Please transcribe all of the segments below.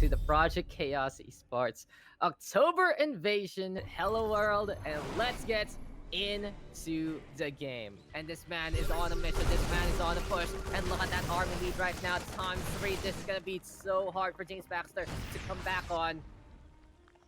to the Project Chaos Esports October Invasion. Hello world, and let's get into the game. And this man is on a mission, this man is on a push, and look at that army lead right now, ×3. This is gonna be so hard for James Baxter to come back on.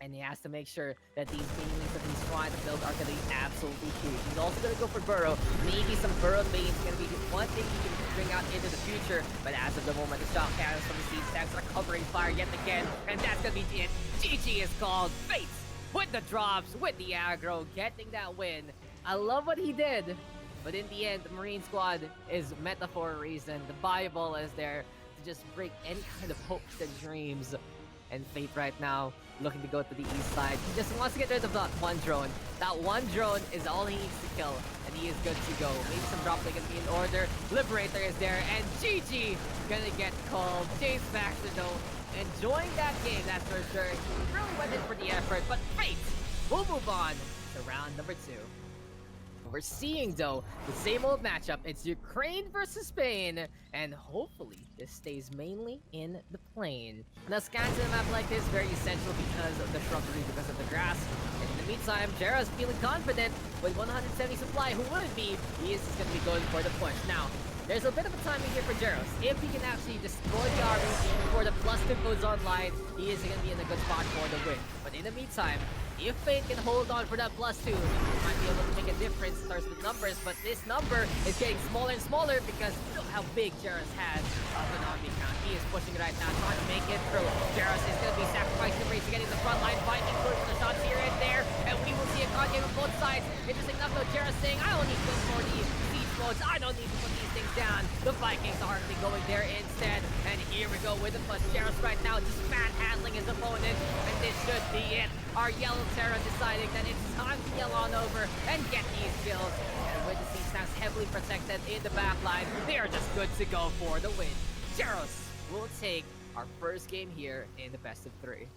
And he has to make sure that these banelings that he's trying to build are going to be absolutely huge. He's also going to go for Burrow. Maybe some Burrow lanes is going to be one thing he can bring out into the future. But as of the moment, the shot cannons from the siege tanks are covering fire yet again. And that's going to be it. GG is called. Fates with the drops, with the aggro, getting that win. I love what he did. But in the end, the Marine squad is met for a reason. The Bible is there to just break any kind of hopes and dreams. And Fate right now looking to go to the east side. He just wants to get rid of that one drone. That one drone is all he needs to kill, and he is good to go. Maybe some drop play gonna be in order. Liberator is there, and GG gonna get called. James Baxter though, enjoying that game, that's for sure. He really went in for the effort, but Fate will move on to round number 2. We're seeing, though, the same old matchup. It's Ukraine versus Spain, and hopefully this stays mainly in the plane. Now, scans in a map like this very essential because of the shrubbery, because of the grass. And in the meantime, Jera's feeling confident with 170 supply. Who wouldn't be? He is just going to be going for the push. Now, there's a bit of a timing here for Jeros. If he can actually destroy the army before the +2 goes online, he is going to be in a good spot for the win. But in the meantime, if Fate can hold on for that +2, he might be able to make a difference in terms of the numbers, but this number is getting smaller and smaller because look how big Jeros has of an army count. He is pushing right now, trying to make it through. Jeros is going to be sacrificing the race to get in the front line, fighting for the shots here and there, and we will see a con game on both sides. Interesting enough though, Jeros saying, I don't need to go for the siege modes, I don't need to put these things down. The Vikings are hardly going there instead, and here we go with the push. Jeros right now just manhandling his opponent, and this should be it. Our Yellow Terra deciding that it's time to yell on over and get these kills. And with the siege tanks heavily protected in the backline, they are just good to go for the win. Jeros will take our first game here in the best of 3.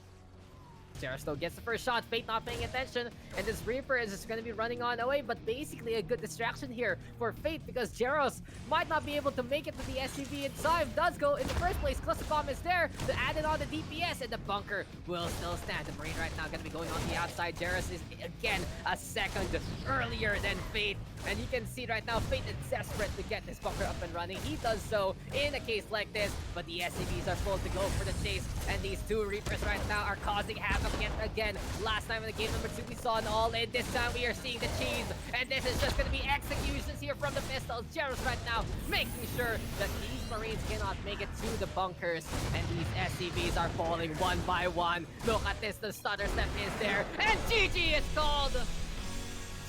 Jeros though gets the first shot, Fate not paying attention, and this Reaper is just going to be running on away, but basically a good distraction here for Fate because Jeros might not be able to make it to the SCV in time. Does go in the first place, Cluster Bomb is there to add it on the DPS, and the bunker will still stand. The Marine right now going to be going on the outside. Jeros is again a second earlier than Fate, and you can see right now Fate is desperate to get this bunker up and running. He does so in a case like this, but the SCVs are full to go for the chase, and these two Reapers right now are causing havoc yet again. Last time in the game number 2 we saw an all-in. This time we are seeing the cheese, and this is just going to be executions here from the pistols. Jeros right now making sure that these Marines cannot make it to the bunkers, and these SCVs are falling one by one. Look at this, the stutter step is there, and GG is called.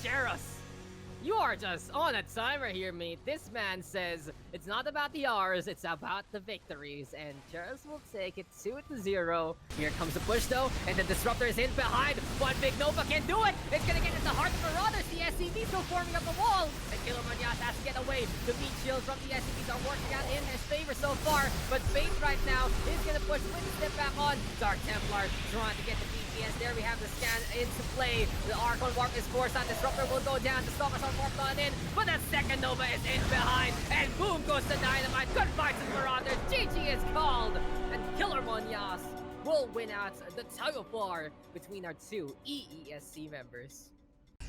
Jeros, you are just on a timer here, mate. This man says it's not about the R's, it's about the victories. And Jeros will take it 2-0. Here comes the push though, and the Disruptor is in behind. One big Nova can do it. It's gonna get into heart of Marauders. The SCVs still forming up the wall. And Killer Manyas has to get away. The meat shields from the SCVs are working out in his favor so far. But Fate right now is gonna push with the step back on. Dark Templar trying to get the DPS. There we have the scan into play. The Archon Warp is forced on. Disruptor will go down. The Stalkers are warped on in. But the second Nova is in behind. And boom goes the Dynamite. Goodbye to Marauders. GG is called. And Killer Manyas will win out the tug of war between our two EESC members.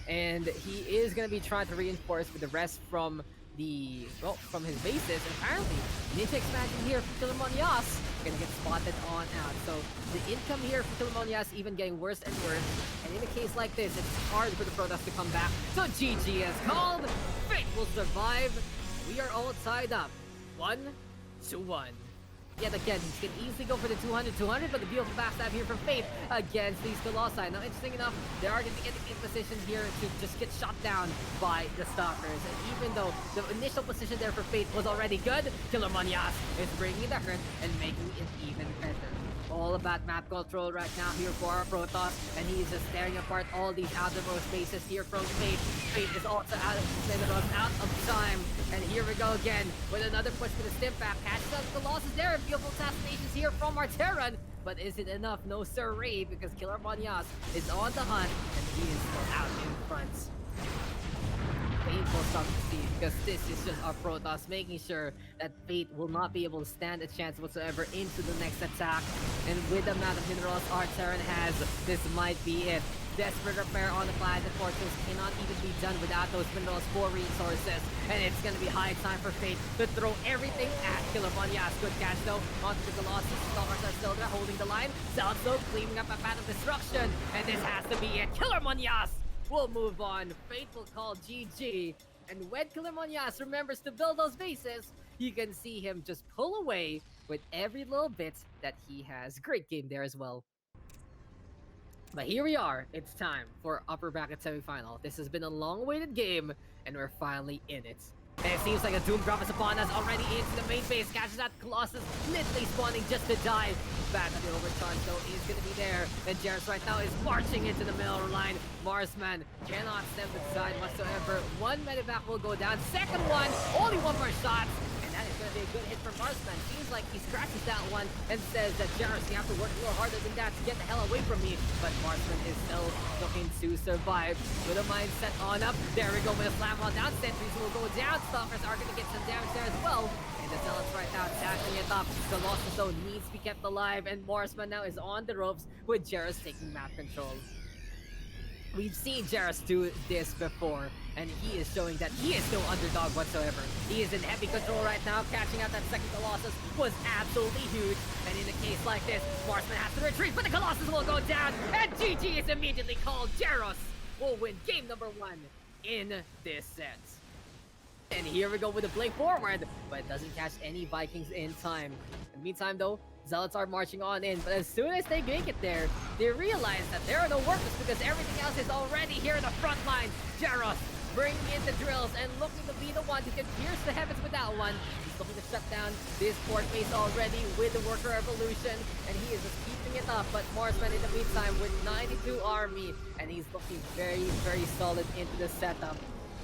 And he is going to be trying to reinforce with the rest from the, well, from his bases. And apparently, Ninja expansion here for Killer Manyas gonna get spotted on out. So the income here for Killer Manyas even getting worse and worse. And in a case like this, it's hard for the Protoss to come back. So GG is called. Fate will survive. We are all tied up 1-1. Yet again, he can easily go for the 200, but the beautiful backstab here from Fate against these Colossi. Now, interesting enough, they are going to get in position here to just get shot down by the Stalkers. And even though the initial position there for Fate was already good, Killer Manyas is bringing the hurt and making it even better. All about map control right now here for our Protoss, and he is just tearing apart all these outermost bases here from Fate. Fate is also out of time, and here we go again with another push for the stim back. Catches up the losses there, beautiful assassinations here from our Terran, but is it enough? No sirree, because Killer Manyas is on the hunt, and he is still out in front. painful stuff to see because this is just our Protoss making sure that Fate will not be able to stand a chance whatsoever into the next attack. And with the amount of minerals our Terran has, this might be it. Desperate repair on the Planet Fortress cannot even be done without those minerals for resources. And it's gonna be high time for Fate to throw everything at Killer Monyas. Good catch though, onto the Colossus. Stalkers are still there holding the line. Zealots though cleaning up a path of destruction. And this has to be it. Killer Monyas will move on. Fate will call GG. And when Killer Monyas remembers to build those bases, you can see him just pull away with every little bit that he has. Great game there as well. But here we are. It's time for upper bracket semifinal. This has been a long-awaited game, and we're finally in it. And it seems like a doom drop is upon us already into the main base. Catches that Colossus, literally spawning just to die. Back on the overcharge though is going to be there. And Jairus right now is marching into the middle line. Marsman cannot step aside whatsoever. One medevac will go down. Second one, only one more shot. That is going to be a good hit from Marsman. Seems like he scratches that one and says that Jairus, you have to work a little harder than that to get the hell away from me. But Marsman is still looking to survive with a mindset on up. There we go with a slam on down. Sentries will go down. Stalkers are going to get some damage there as well. And the Zealots right now tackling it up. The Colossus though needs to be kept alive. And Marsman now is on the ropes with Jairus taking map control. We've seen Jairus do this before, and he is showing that he is no underdog whatsoever. He is in heavy control right now. Catching out that second Colossus was absolutely huge. And in a case like this, Marsman has to retreat, but the Colossus will go down, and GG is immediately called. Jairus will win game number 1 in this set. And here we go with the blink forward, but it doesn't catch any Vikings in time. In the meantime though, Zealots are marching on in, but as soon as they make it there, they realize that there are no workers because everything else is already here in the front line. Jairus bringing in the drills and looking to be the one who can pierce the heavens with that one. He's looking to shut down this port base already with the worker evolution, and he is just keeping it up. But Marsman in the meantime with 92 army, and he's looking very, very solid into the setup.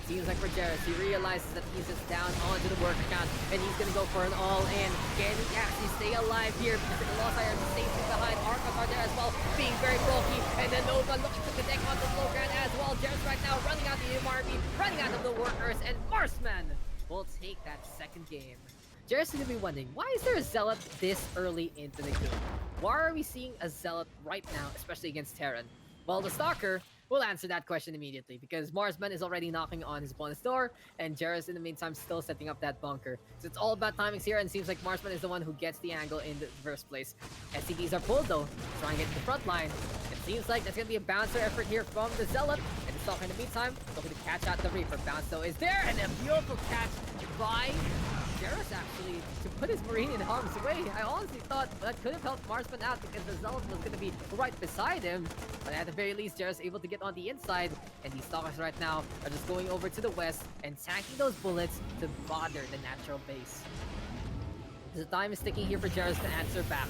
Seems like for Jairus, he realizes that he's just down onto the work account, and he's gonna go for an all-in. Can he actually stay alive here? Because the Colossi are safely behind. Arcos are there as well, being very bulky. And then Nova looking to connect on the low ground as well. Jairus right now running out the MRV, running out of the workers, and Marsman will take that second game. Jairus is gonna be wondering, why is there a Zealot this early into the game? Why are we seeing a Zealot right now, especially against Terran? Well, the Stalker will answer that question immediately because Marsman is already knocking on his opponent's door, and Jairus in the meantime still setting up that bunker. So it's all about timings here, and it seems like Marsman is the one who gets the angle in the first place. SCVs are pulled though, trying to get to the front line. It seems like that's going to be a bouncer effort here from the Zealot, and the Stalker in the meantime looking to catch out the Reaper. Bounce though is there, and a beautiful catch by Jairus actually to put his Marine in harm's way. I honestly thought that could have helped Marsman out because the Zealot was going to be right beside him. But at the very least, Jairus able to get on the inside, and these Stalkers right now are just going over to the west and tanking those bullets to bother the natural base. The time is ticking here for Jairus to answer back.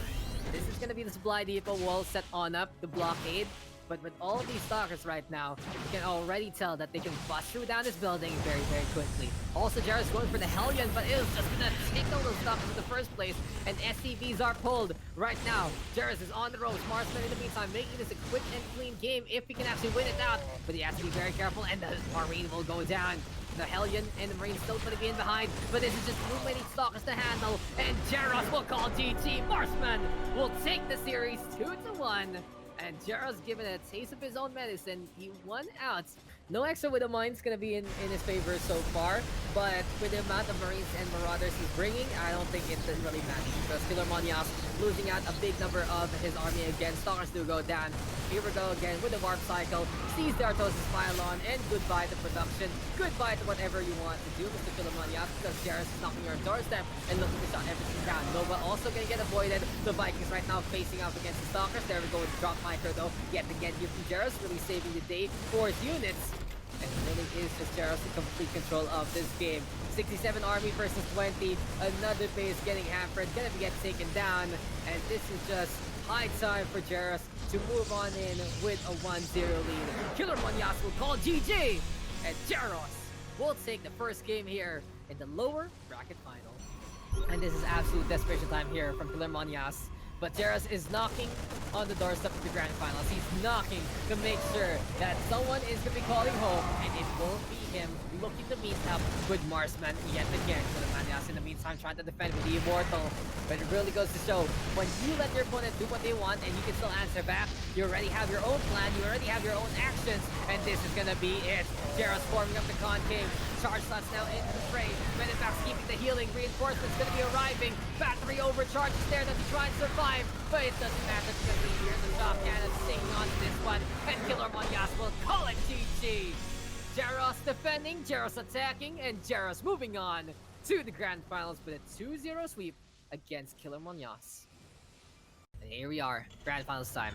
This is going to be the supply depot wall set on up, the blockade. But with all of these Stalkers right now, you can already tell that they can bust through down this building very, very quickly. Also, Jairus going for the Hellion, but it was just gonna take all those Stalkers in the first place, and SCVs are pulled right now. Jairus is on the ropes. Marsman in the meantime making this a quick and clean game if he can actually win it out. But he has to be very careful, and the Marine will go down. The Hellion and the Marine still going to be in behind, but this is just too many Stalkers to handle, and Jairus will call GG. Marsman will take the series 2-1. And Jairus given a taste of his own medicine. He won out. No extra with the mine's gonna be in his favor so far, but with the amount of Marines and Marauders he's bringing, I don't think it really matters because Killer Monyas losing out a big number of his army again. Stalkers do go down. Here we go again with the Warp Cycle. Sees the Artosis pylon, and goodbye to production. Goodbye to whatever you want to do, Mr. Killer Monyas, because Jairus is knocking your doorstep and looking to shut everything down. Nova also gonna get avoided. The Vikings right now facing off against the Stalkers. There we go with drop micro though. Yet again here from Jairus, really saving the day for his units. And it really is just Jairus in complete control of this game. 67 army versus 20. Another base getting hampered, gonna get taken down. And this is just high time for Jairus to move on in with a 1-0 lead. Killer Monyas will call GG, and Jairus will take the first game here in the lower bracket final. And this is absolute desperation time here from Killer Monyas. But Jairus is knocking on the doorstep of the grand finals. He's knocking to make sure that someone is going to be calling home, and it will be him looking to meet up with Marsman yet again. Killermanias in the meantime trying to defend with the Immortal. But it really goes to show, when you let your opponent do what they want and you can still answer back, you already have your own plan, you already have your own actions, and this is gonna be it. Jaros forming up the Concave. Charge slots now into the fray. Medivacs keeping the healing. Reinforcements gonna be arriving. Battery overcharge is there. Does he try and survive? But it doesn't matter because we hear the shot cannon singing on this one. And Killer Monias will call it GG. Jaros defending, Jaros attacking, and Jaros moving on to the grand finals with a 2-0 sweep against Killer Monias. And here we are, grand finals time.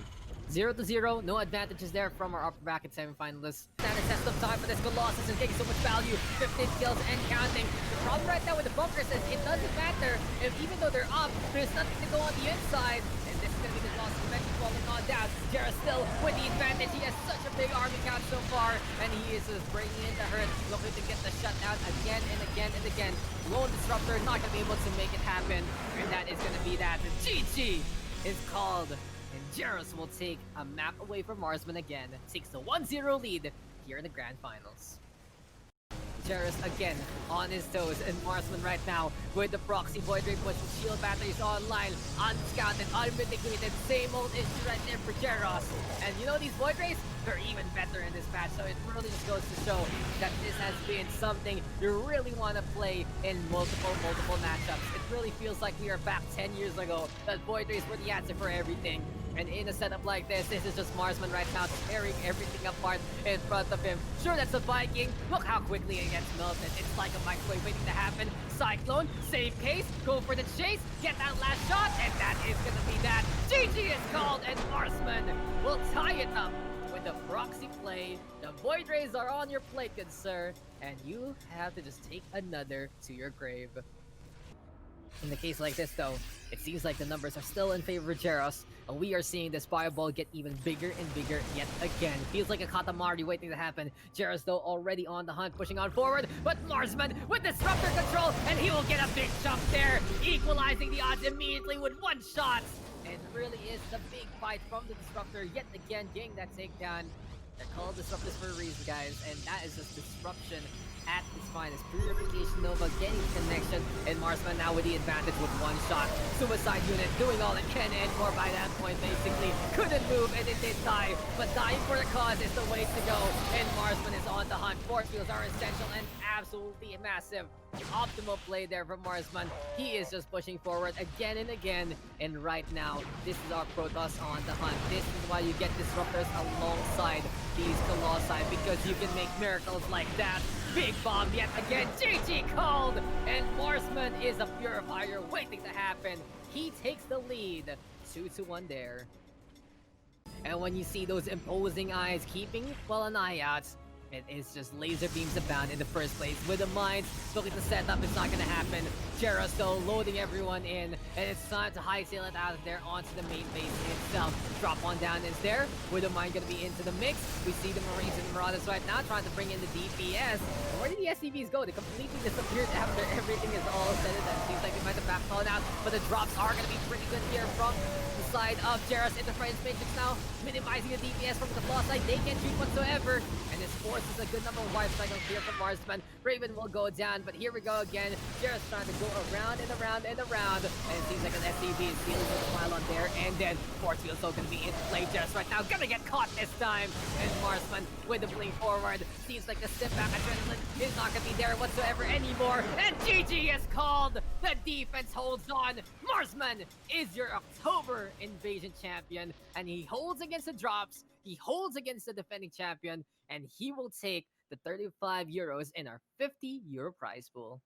0-0, no advantages there from our upper bracket semifinalists. Standard test of time for this Colossus is getting so much value. 15 kills and counting. The problem right now with the bunkers is it doesn't matter if even though they're up, there's nothing to go on the inside. And this is going to be the Colossus eventually falling on down. Jaros still with the advantage. He has such a big army count so far. And he is just bringing in the hurt, looking to get the shutdown again and again and again. Lone Disruptor not going to be able to make it happen. And that is going to be that. GG is called. And Jaros will take a map away from Marsman again. Takes the 1-0 lead here in the grand finals. Jaros again on his toes, and Marsman right now with the proxy Void Ray push with shield batteries online, unscouted, unmitigated, same old issue right there for Jaros. And you know these Void Rays, they're even better in this match, so it really just goes to show that this has been something you really want to play in multiple matchups. It really feels like we are back 10 years ago, that Void Rays were the answer for everything. And in a setup like this is just Marsman right now tearing everything apart in front of him. Sure, that's a Viking. Look how quickly it gets melted. It's like a microwave waiting to happen. Cyclone, save case, go for the chase, get that last shot, and that is going to be that. GG is called, and Marsman will tie it up with the proxy play. The Void Rays are on your plate, good sir, and you have to just take another to your grave. In the case like this, though, it seems like the numbers are still in favor of Jaros. We are seeing this fireball get even bigger and bigger yet again. Feels like a Katamari waiting to happen. Jaros, though, already on the hunt, pushing on forward. But Marsman with Disruptor control, and he will get a big jump there, equalizing the odds immediately with one shot. And really is the big fight from the Disruptor yet again, getting that takedown. They're called Disruptors for a reason, guys, and that is just disruption at its finest. Purification Nova getting connection, and Marsman now with the advantage with one shot. Suicide unit doing all it can, and more by that point basically couldn't move, and it did die. But dying for the cause is the way to go, and Marsman is on the hunt. Force fields are essential and absolutely massive. Optimal play there from Marsman. He is just pushing forward again and again, and right now this is our Protoss on the hunt. This is why you get Disruptors alongside these Colossi, because you can make miracles like that. Big bomb yet again, GG called, and Marsman is a purifier waiting to happen. He takes the lead, 2-1 there. And when you see those imposing eyes keeping, well, an eye out, it is just laser beams abound in the first place. With the mines looking to set up, it's not gonna happen. Jaros though loading everyone in, and it's time to hightail it out of there onto the main base itself. Drop one down is there. With the mine gonna be into the mix. We see the Marines and Marauders right now trying to bring in the DPS. And where did the SCVs go? They completely disappeared after everything is all said and done. Seems like we might have backfallen out, but the drops are gonna be pretty good here from the side of Jaros. Interference Matrix now minimizing the DPS from the Claw side. They can't shoot whatsoever, and this forces a good number of wipe cycles here from Marsman. Raven will go down, but here we go again. Jaros trying to go around and around and around, and it seems like an SCV is dealing with a pylon there, and then Force Field so gonna be in play. Jaros right now gonna get caught this time, and Marsman with the blink forward. Seems like the step back adrenaline is not gonna be there whatsoever anymore, and GG is called. The defense holds on. Marsman is your October Invasion champion, and he holds against the drops, he holds against the defending champion, and he will take the 35 euros in our €50 prize pool.